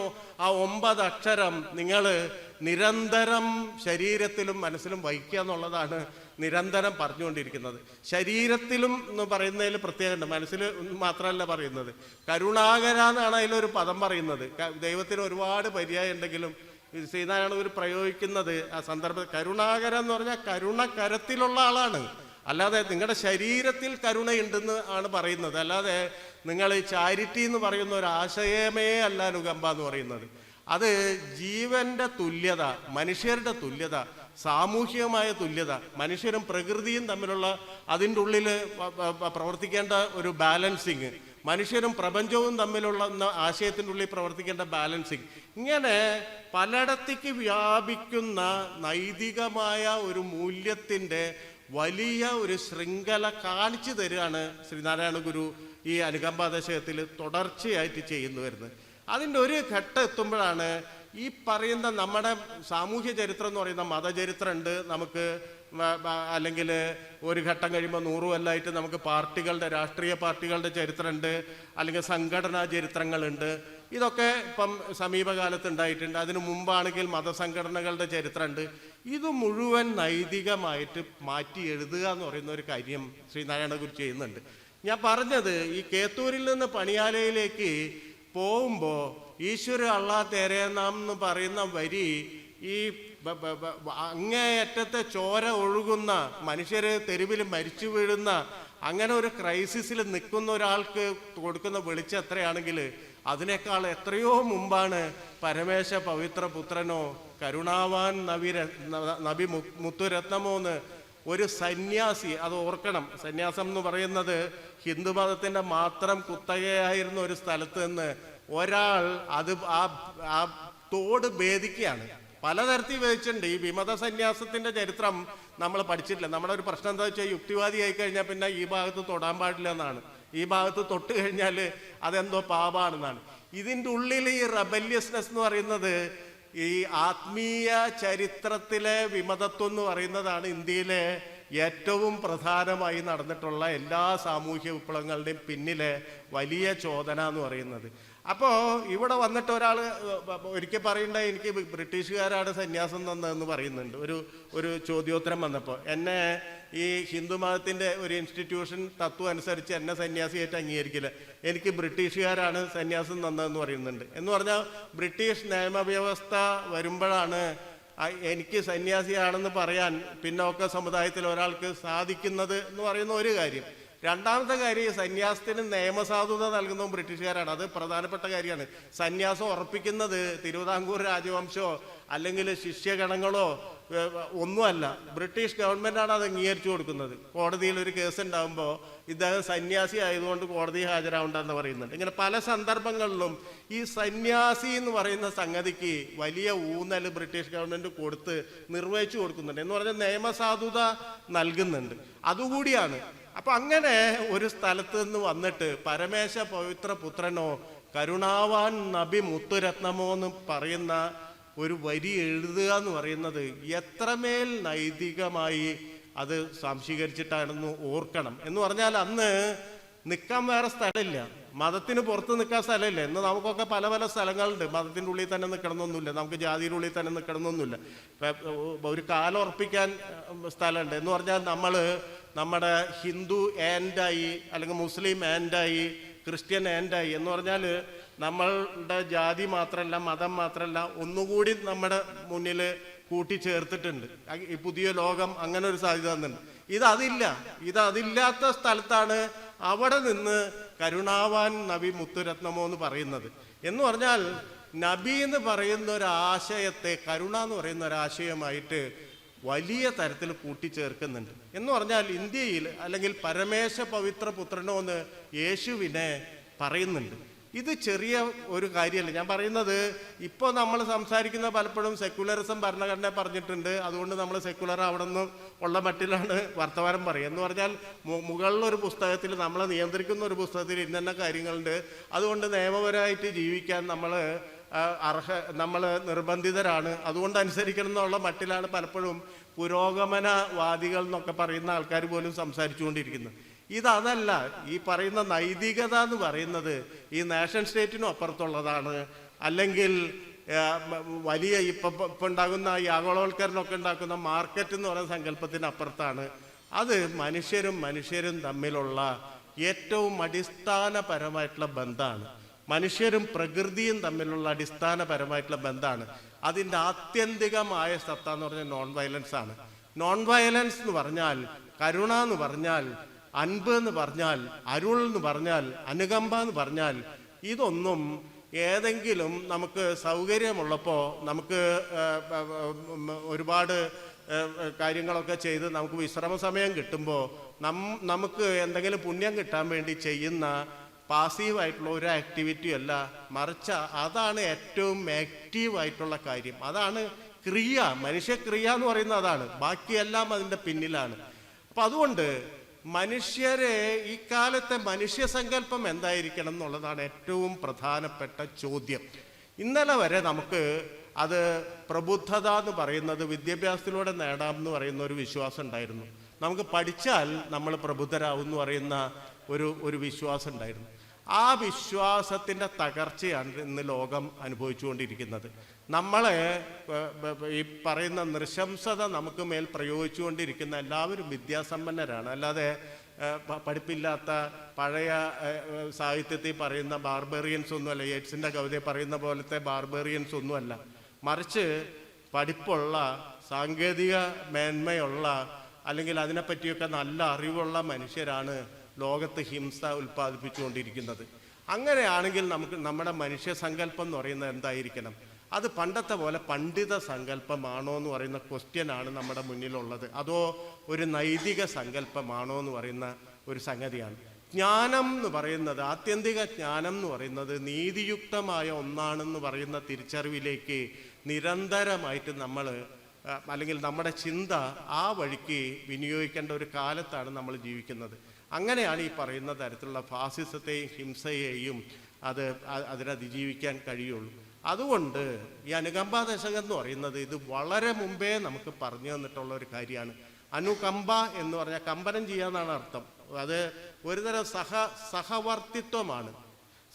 ആ 9 അക്ഷരം നിങ്ങൾ നിരന്തരം ശരീരത്തിലും മനസ്സിലും വഹിക്കുക എന്നുള്ളതാണ് നിരന്തരം പറഞ്ഞുകൊണ്ടിരിക്കുന്നത്. ശരീരത്തിലും എന്ന് പറയുന്നതിൽ പ്രത്യേകത, മനസ്സിൽ മാത്രമല്ല പറയുന്നത്. കരുണാകര എന്നാണ് അതിലൊരു പദം പറയുന്നത്. ദൈവത്തിന് ഒരുപാട് പര്യായം ഉണ്ടെങ്കിലും ശ്രീനാരായണ ഗുരു പ്രയോഗിക്കുന്നത് ആ സന്ദർഭം കരുണാകര എന്ന് പറഞ്ഞാൽ കരുണ കരത്തിലുള്ള ആളാണ്, അല്ലാതെ നിങ്ങളുടെ ശരീരത്തിൽ കരുണയുണ്ടെന്ന് ആണ് പറയുന്നത്. അല്ലാതെ നിങ്ങൾ ചാരിറ്റി എന്ന് പറയുന്ന ഒരു ആശയമേ അല്ല അനുകമ്പ എന്ന് പറയുന്നത്. അത് ജീവന്റെ തുല്യത, മനുഷ്യരുടെ തുല്യത, സാമൂഹികമായ തുല്യത, മനുഷ്യരും പ്രകൃതിയും തമ്മിലുള്ള അതിൻ്റെ ഉള്ളിൽ പ്രവർത്തിക്കേണ്ട ഒരു ബാലൻസിങ്, മനുഷ്യരും പ്രപഞ്ചവും തമ്മിലുള്ള ആശയത്തിൻ്റെ ഉള്ളിൽ പ്രവർത്തിക്കേണ്ട ബാലൻസിങ്, ഇങ്ങനെ പലയിടത്തേക്ക് വ്യാപിക്കുന്ന നൈതികമായ ഒരു മൂല്യത്തിൻ്റെ വലിയ ഒരു ശൃംഖല കാണിച്ചു തരികയാണ് ശ്രീനാരായണ ഗുരു ഈ അനുകമ്പാദശകത്തിൽ തുടർച്ചയായിട്ട് ചെയ്യുന്നു വരുന്നത്. അതിൻ്റെ ഒരു ഘട്ടം എത്തുമ്പോഴാണ് ഈ പറയുന്ന നമ്മുടെ സാമൂഹ്യ ചരിത്രം എന്ന് പറയുന്ന മതചരിത്രമുണ്ട് നമുക്ക്, അല്ലെങ്കിൽ ഒരു ഘട്ടം കഴിയുമ്പോൾ 100 കൊല്ലമായിട്ട് നമുക്ക് പാർട്ടികളുടെ, രാഷ്ട്രീയ പാർട്ടികളുടെ ചരിത്രമുണ്ട്, അല്ലെങ്കിൽ സംഘടനാ ചരിത്രങ്ങളുണ്ട്. ഇതൊക്കെ ഇപ്പം സമീപകാലത്ത് ഉണ്ടായിട്ടുണ്ട്. അതിനു മുമ്പാണെങ്കിൽ മതസംഘടനകളുടെ ചരിത്രമുണ്ട്. ഇത് മുഴുവൻ നൈതികമായിട്ട് മാറ്റി എഴുതുക എന്ന് പറയുന്ന ഒരു കാര്യം ശ്രീനാരായണ ഗുരു ചെയ്യുന്നുണ്ട്. ഞാൻ പറഞ്ഞത് ഈ കേത്തൂരിൽ നിന്ന് പണിയാലയിലേക്ക് പോകുമ്പോൾ ഈശ്വര അള്ളാ തേരേ നാം എന്ന് പറയുന്ന വരി ഈ അങ്ങേയറ്റത്തെ ചോര ഒഴുകുന്ന, മനുഷ്യര് തെരുവിൽ മരിച്ചു വീഴുന്ന അങ്ങനെ ഒരു ക്രൈസിസിൽ നിൽക്കുന്ന ഒരാൾക്ക് കൊടുക്കുന്ന വെളിച്ചം എത്രയാണെങ്കിൽ അതിനേക്കാൾ എത്രയോ മുമ്പാണ് പരമേശ പവിത്ര പുത്രനോ കരുണാവാൻ നബി മുത്തുരത്നമോന്ന് ഒരു സന്യാസി, അത് ഓർക്കണം, സന്യാസം എന്ന് പറയുന്നത് ഹിന്ദുമതത്തിൻ്റെ മാത്രം കുത്തകയായിരുന്ന ഒരു സ്ഥലത്ത് നിന്ന് ഒരാൾ അത് ആ തോട് ഭേദിക്കുകയാണ്. പലതരത്തിൽ ഭേദിച്ചിട്ടുണ്ട്. ഈ വിമത സന്യാസത്തിൻ്റെ ചരിത്രം നമ്മൾ പഠിച്ചിട്ടില്ല. നമ്മുടെ ഒരു പ്രശ്നം എന്താ വെച്ചാൽ, യുക്തിവാദി ആയി കഴിഞ്ഞാൽ പിന്നെ ഈ ഭാഗത്ത് തൊടാൻ പാടില്ല എന്നാണ്, ഈ ഭാഗത്ത് തൊട്ട് കഴിഞ്ഞാൽ അതെന്തോ പാപാണെന്നാണ്. ഇതിൻ്റെ ഉള്ളിൽ ഈ റെബല്യസ്നെസ് എന്ന് പറയുന്നത്, ഈ ആത്മീയ ചരിത്രത്തിലെ വിമതത്വം എന്ന് പറയുന്നതാണ് ഇന്ത്യയിലെ ഏറ്റവും പ്രധാനമായി നടന്നിട്ടുള്ള എല്ലാ സാമൂഹ്യ വിപ്ലവങ്ങളുടെയും പിന്നിലെ വലിയ ചോദന എന്ന് പറയുന്നത്. അപ്പോൾ ഇവിടെ വന്നിട്ട് ഒരാൾ ഒരിക്കൽ പറയണ്ട, എനിക്ക് ബ്രിട്ടീഷുകാരാണ് സന്യാസം തന്നതെന്ന് പറയുന്നുണ്ട്. ഒരു ചോദ്യോത്തരം വന്നപ്പോൾ എന്നെ ഈ ഹിന്ദു മതത്തിൻ്റെ ഒരു ഇൻസ്റ്റിറ്റ്യൂഷൻ തത്വം അനുസരിച്ച് എന്നെ സന്യാസിയായിട്ട് അംഗീകരിക്കില്ല, എനിക്ക് ബ്രിട്ടീഷുകാരാണ് സന്യാസം തന്നതെന്ന് പറയുന്നുണ്ട്. എന്ന് പറഞ്ഞാൽ ബ്രിട്ടീഷ് നിയമവ്യവസ്ഥ വരുമ്പോഴാണ് എനിക്ക് സന്യാസിയാണെന്ന് പറയാൻ പിന്നോക്ക സമുദായത്തിൽ ഒരാൾക്ക് സാധിക്കുന്നത് എന്ന് പറയുന്ന ഒരു കാര്യം. രണ്ടാമത്തെ കാര്യം, ഈ സന്യാസത്തിന് നിയമസാധുത നൽകുന്നതും ബ്രിട്ടീഷുകാരാണ്. അത് പ്രധാനപ്പെട്ട കാര്യമാണ്. സന്യാസം ഉറപ്പിക്കുന്നത് തിരുവിതാംകൂർ രാജവംശമോ അല്ലെങ്കിൽ ശിഷ്യഗണങ്ങളോ ഒന്നുമല്ല, ബ്രിട്ടീഷ് ഗവൺമെൻറ്റാണ് അത് അംഗീകരിച്ചു കൊടുക്കുന്നത്. കോടതിയിൽ ഒരു കേസ് ഉണ്ടാകുമ്പോൾ ഇദ്ദേഹം സന്യാസി ആയതുകൊണ്ട് കോടതി ഹാജരാവണ്ടെന്ന് പറയുന്നുണ്ട്. ഇങ്ങനെ പല സന്ദർഭങ്ങളിലും ഈ സന്യാസി എന്ന് പറയുന്ന സംഗതിക്ക് വലിയ ഊന്നൽ ബ്രിട്ടീഷ് ഗവൺമെൻറ് കൊടുത്ത് നിർവഹിച്ചു കൊടുക്കുന്നുണ്ട്. എന്ന് പറഞ്ഞാൽ നിയമസാധുത നൽകുന്നുണ്ട്. അതുകൂടിയാണ്. അപ്പൊ അങ്ങനെ ഒരു സ്ഥലത്ത് നിന്ന് വന്നിട്ട് പരമേശ പവിത്ര പുത്രനോ കരുണാവാൻ നബി മുത്തുരത്നമോ എന്ന് പറയുന്ന ഒരു വരി എഴുതുക എന്ന് പറയുന്നത് എത്രമേൽ നൈതികമായി അത് സംശീകരിച്ചിട്ടാണെന്ന് ഓർക്കണം. എന്ന് പറഞ്ഞാൽ അന്ന് നിൽക്കാൻ വേറെ സ്ഥലമില്ല, മതത്തിന് പുറത്ത് നിൽക്കാൻ സ്ഥലമില്ല. ഇന്ന് നമുക്കൊക്കെ പല പല സ്ഥലങ്ങളുണ്ട്. മതത്തിൻ്റെ ഉള്ളിൽ തന്നെ നിൽക്കണമെന്നൊന്നുമില്ല, നമുക്ക് ജാതിയുടെ ഉള്ളിൽ തന്നെ നിൽക്കണമെന്നൊന്നുമില്ല. ഒരു കാലുറപ്പിക്കാൻ സ്ഥലമുണ്ട്. എന്ന് പറഞ്ഞാൽ നമ്മുടെ ഹിന്ദു ആൻഡായി, അല്ലെങ്കിൽ മുസ്ലിം ആൻഡായി, ക്രിസ്ത്യൻ ആൻഡായി. എന്ന് പറഞ്ഞാൽ നമ്മളുടെ ജാതി മാത്രമല്ല, മതം മാത്രമല്ല, ഒന്നുകൂടി നമ്മുടെ മുന്നിൽ കൂട്ടിച്ചേർത്തിട്ടുണ്ട്. ഈ പുതിയ ലോകം അങ്ങനെ ഒരു സാധ്യത തന്നുണ്ട്. ഇതില്ലാത്ത സ്ഥലത്താണ് അവിടെ നിന്ന് കരുണാവാൻ നബി മുത്തുരത്നമോ എന്ന് പറയുന്നത്. എന്ന് പറഞ്ഞാൽ നബി എന്ന് പറയുന്ന ഒരു ആശയത്തെ കരുണ എന്ന് പറയുന്ന ഒരു ആശയമായിട്ട് വലിയ തരത്തിൽ കൂട്ടിച്ചേർക്കുന്നുണ്ട്. എന്ന് പറഞ്ഞാൽ ഇന്ത്യയിൽ അല്ലെങ്കിൽ പരമേശ പവിത്ര പുത്രനോ എന്ന് യേശുവിനെ പറയുന്നുണ്ട്. ഇത് ചെറിയ ഒരു കാര്യമല്ല. ഞാൻ പറയുന്നത് ഇപ്പോൾ നമ്മൾ സംസാരിക്കുന്ന പലപ്പോഴും സെക്യുലറിസം ഭരണഘടന പറഞ്ഞിട്ടുണ്ട്, അതുകൊണ്ട് നമ്മൾ സെക്യുലർ അവിടെ നിന്ന് ഉള്ള മട്ടിലാണ് വർത്തമാനം പറയുക. എന്ന് പറഞ്ഞാൽ മുകളിലൊരു പുസ്തകത്തിൽ, നമ്മളെ നിയന്ത്രിക്കുന്ന ഒരു പുസ്തകത്തിൽ ഇന്ന കാര്യങ്ങളുണ്ട്, അതുകൊണ്ട് നിയമപരമായിട്ട് ജീവിക്കാൻ നമ്മൾ നിർബന്ധിതരാണ്, അതുകൊണ്ട് അനുസരിക്കണം എന്നുള്ള മട്ടിലാണ് പലപ്പോഴും പുരോഗമനവാദികൾ എന്നൊക്കെ പറയുന്ന ആൾക്കാർ പോലും സംസാരിച്ചുകൊണ്ടിരിക്കുന്നത്. ഇതല്ല. ഈ പറയുന്ന നൈതികത എന്ന് പറയുന്നത് ഈ നേഷൻ സ്റ്റേറ്റിനും അപ്പുറത്തുള്ളതാണ്. അല്ലെങ്കിൽ വലിയ ഇപ്പം ഉണ്ടാകുന്ന ഈ ആഗോളവൽക്കരണമൊക്കെ ഉണ്ടാക്കുന്ന മാർക്കറ്റ് എന്ന് പറയുന്ന സങ്കല്പത്തിന് അപ്പുറത്താണ്. അത് മനുഷ്യരും തമ്മിലുള്ള ഏറ്റവും അടിസ്ഥാനപരമായിട്ടുള്ള ബന്ധമാണ്. മനുഷ്യരും പ്രകൃതിയും തമ്മിലുള്ള അടിസ്ഥാനപരമായിട്ടുള്ള ബന്ധമാണ്. അതിൻ്റെ ആത്യന്തികമായ സത്ത എന്ന് പറഞ്ഞാൽ നോൺ വയലൻസ് ആണ്. നോൺ വയലൻസ് എന്ന് പറഞ്ഞാൽ, കരുണ എന്ന് പറഞ്ഞാൽ, അൻപ് എന്ന് പറഞ്ഞാൽ, അരുൾ എന്ന് പറഞ്ഞാൽ, അനുകമ്പ എന്ന് പറഞ്ഞാൽ, ഇതൊന്നും ഏതെങ്കിലും നമുക്ക് സൗകര്യമുള്ളപ്പോൾ നമുക്ക് ഒരുപാട് കാര്യങ്ങളൊക്കെ ചെയ്ത് നമുക്ക് വിശ്രമ സമയം കിട്ടുമ്പോൾ നമുക്ക് എന്തെങ്കിലും പുണ്യം കിട്ടാൻ വേണ്ടി ചെയ്യുന്ന പാസീവായിട്ടുള്ള ഒരു ആക്ടിവിറ്റി അല്ല, മറിച്ച് അതാണ് ഏറ്റവും ആക്റ്റീവായിട്ടുള്ള കാര്യം. അതാണ് ക്രിയ, മനുഷ്യക്രിയ എന്ന് പറയുന്നത് അതാണ്. ബാക്കിയെല്ലാം അതിൻ്റെ പിന്നിലാണ്. അപ്പം അതുകൊണ്ട് മനുഷ്യരെ ഈ കാലത്തെ മനുഷ്യസങ്കല്പം എന്തായിരിക്കണം എന്നുള്ളതാണ് ഏറ്റവും പ്രധാനപ്പെട്ട ചോദ്യം. ഇന്നലെ വരെ നമുക്ക് അത് പ്രബുദ്ധത എന്ന് പറയുന്നത് വിദ്യാഭ്യാസത്തിലൂടെ നേടാം എന്ന് പറയുന്ന ഒരു വിശ്വാസം ഉണ്ടായിരുന്നു. നമുക്ക് പഠിച്ചാൽ നമ്മൾ പ്രബുദ്ധരാകും എന്ന് പറയുന്ന ഒരു വിശ്വാസം ഉണ്ടായിരുന്നു. ആ വിശ്വാസത്തിൻ്റെ തകർച്ചയാണ് ഇന്ന് ലോകം അനുഭവിച്ചുകൊണ്ടിരിക്കുന്നത്. നമ്മളെ ഈ പറയുന്ന നൃശംസത നമുക്ക് മേൽ പ്രയോഗിച്ചുകൊണ്ടിരിക്കുന്ന എല്ലാവരും വിദ്യാസമ്പന്നരാണ്. അല്ലാതെ പഠിപ്പില്ലാത്ത പഴയ സാഹിത്യത്തിൽ പറയുന്ന ബാർബേറിയൻസ് ഒന്നുമല്ല, യേറ്റ്സിൻ്റെ കവിതയിൽ പറയുന്ന പോലത്തെ ബാർബേറിയൻസ് ഒന്നുമല്ല. മറിച്ച് പഠിപ്പുള്ള, സാങ്കേതിക മേന്മയുള്ള, അല്ലെങ്കിൽ അതിനെപ്പറ്റിയൊക്കെ നല്ല അറിവുള്ള മനുഷ്യരാണ് ലോകത്ത് ഹിംസ ഉൽപ്പാദിപ്പിച്ചുകൊണ്ടിരിക്കുന്നത്. അങ്ങനെയാണെങ്കിൽ നമ്മുടെ മനുഷ്യസങ്കല്പം എന്ന് പറയുന്നത് എന്തായിരിക്കണം? അത് പണ്ടത്തെ പോലെ പണ്ഡിത സങ്കല്പമാണോ എന്ന് പറയുന്ന ക്വസ്റ്റ്യനാണ് നമ്മുടെ മുന്നിലുള്ളത്, അതോ ഒരു നൈതിക സങ്കല്പമാണോ എന്ന് പറയുന്ന ഒരു സംഗതിയാണ്. ജ്ഞാനം എന്ന് പറയുന്നത്, ആത്യന്തിക ജ്ഞാനം എന്ന് പറയുന്നത് നീതിയുക്തമായ ഒന്നാണെന്ന് പറയുന്ന തിരിച്ചറിവിലേക്ക് നിരന്തരമായിട്ട് നമ്മൾ അല്ലെങ്കിൽ നമ്മുടെ ചിന്ത ആ വഴിക്ക് വിനിയോഗിക്കേണ്ട ഒരു കാലത്താണ് നമ്മൾ ജീവിക്കുന്നത്. അങ്ങനെയാണ് ഈ പറയുന്ന തരത്തിലുള്ള ഫാസിസത്തെയും ഹിംസയെയും അതിനെ അതിജീവിക്കാൻ കഴിയുള്ളൂ. അതുകൊണ്ട് ഈ അനുകമ്പ ദശകം എന്ന് പറയുന്നത് ഇത് വളരെ മുമ്പേ നമുക്ക് പറഞ്ഞു തന്നിട്ടുള്ള ഒരു കാര്യമാണ്. അനുകമ്പ എന്ന് പറഞ്ഞാൽ കമ്പനം ചെയ്യാന്നാണ് അർത്ഥം. അത് ഒരുതരം സഹവർത്തിത്വമാണ്.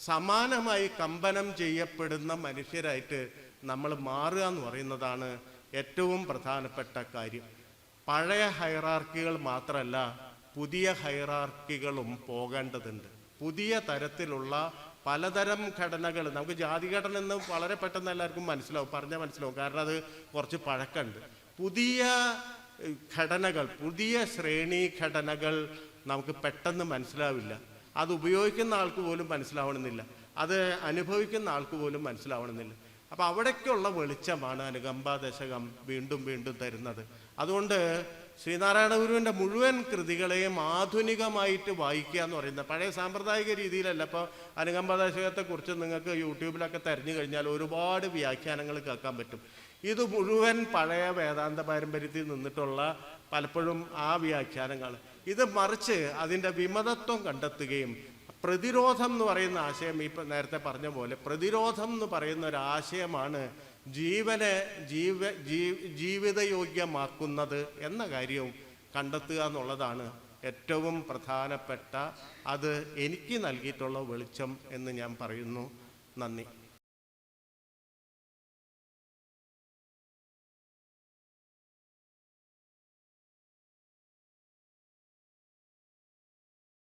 സമാനമായി കമ്പനം ചെയ്യപ്പെടുന്ന മനുഷ്യരായിട്ട് നമ്മൾ മാറുക എന്ന് പറയുന്നതാണ് ഏറ്റവും പ്രധാനപ്പെട്ട കാര്യം. പഴയ ഹൈറാർക്കികൾ മാത്രമല്ല, പുതിയ ഹൈറാർക്കികളും പോകേണ്ടതുണ്ട്. പുതിയ തരത്തിലുള്ള പലതരം ഘടനകൾ, നമുക്ക് ജാതിഘടന എന്ന് വളരെ പെട്ടെന്ന് എല്ലാവർക്കും മനസ്സിലാവും, പറഞ്ഞാൽ മനസ്സിലാവും, കാരണം അത് കുറച്ച് പഴക്കമുണ്ട്. പുതിയ ഘടനകൾ, പുതിയ ശ്രേണി ഘടനകൾ നമുക്ക് പെട്ടെന്ന് മനസ്സിലാവില്ല. അത് ഉപയോഗിക്കുന്ന ആൾക്ക് പോലും മനസ്സിലാവണമെന്നില്ല, അത് അനുഭവിക്കുന്ന ആൾക്ക് പോലും മനസ്സിലാവണമെന്നില്ല. അപ്പം അവിടേക്കുള്ള വെളിച്ചമാണ് അനുകമ്പ ദശകം വീണ്ടും വീണ്ടും തരുന്നത്. അതുകൊണ്ട് ശ്രീനാരായണ ഗുരുവിൻ്റെ മുഴുവൻ കൃതികളെയും ആധുനികമായിട്ട് വായിക്കുക എന്ന് പറയുന്നത് പഴയ സാമ്പ്രദായിക രീതിയിലല്ല. ഇപ്പോൾ അനുകമ്പ ദശകത്തെക്കുറിച്ച് നിങ്ങൾക്ക് യൂട്യൂബിലൊക്കെ തിരഞ്ഞു കഴിഞ്ഞാൽ ഒരുപാട് വ്യാഖ്യാനങ്ങൾ കേൾക്കാൻ പറ്റും. ഇത് മുഴുവൻ പഴയ വേദാന്ത പാരമ്പര്യത്തിൽ നിന്നിട്ടുള്ള പലപ്പോഴും ആ വ്യാഖ്യാനങ്ങൾ. ഇത് മറിച്ച് അതിൻ്റെ വിമതത്വം കണ്ടെത്തുകയും പ്രതിരോധം എന്ന് പറയുന്ന ആശയം, ഈ നേരത്തെ പറഞ്ഞ പോലെ പ്രതിരോധം എന്ന് പറയുന്ന ഒരു ആശയമാണ് ജീവനെ ജീവിതയോഗ്യമാക്കുന്നത് എന്ന കാര്യവും കണ്ടെത്തുക എന്നുള്ളതാണ് ഏറ്റവും പ്രധാനപ്പെട്ട, അത് എനിക്ക് നൽകിയിട്ടുള്ള വെളിച്ചം എന്ന് ഞാൻ പറയുന്നു. നന്ദി.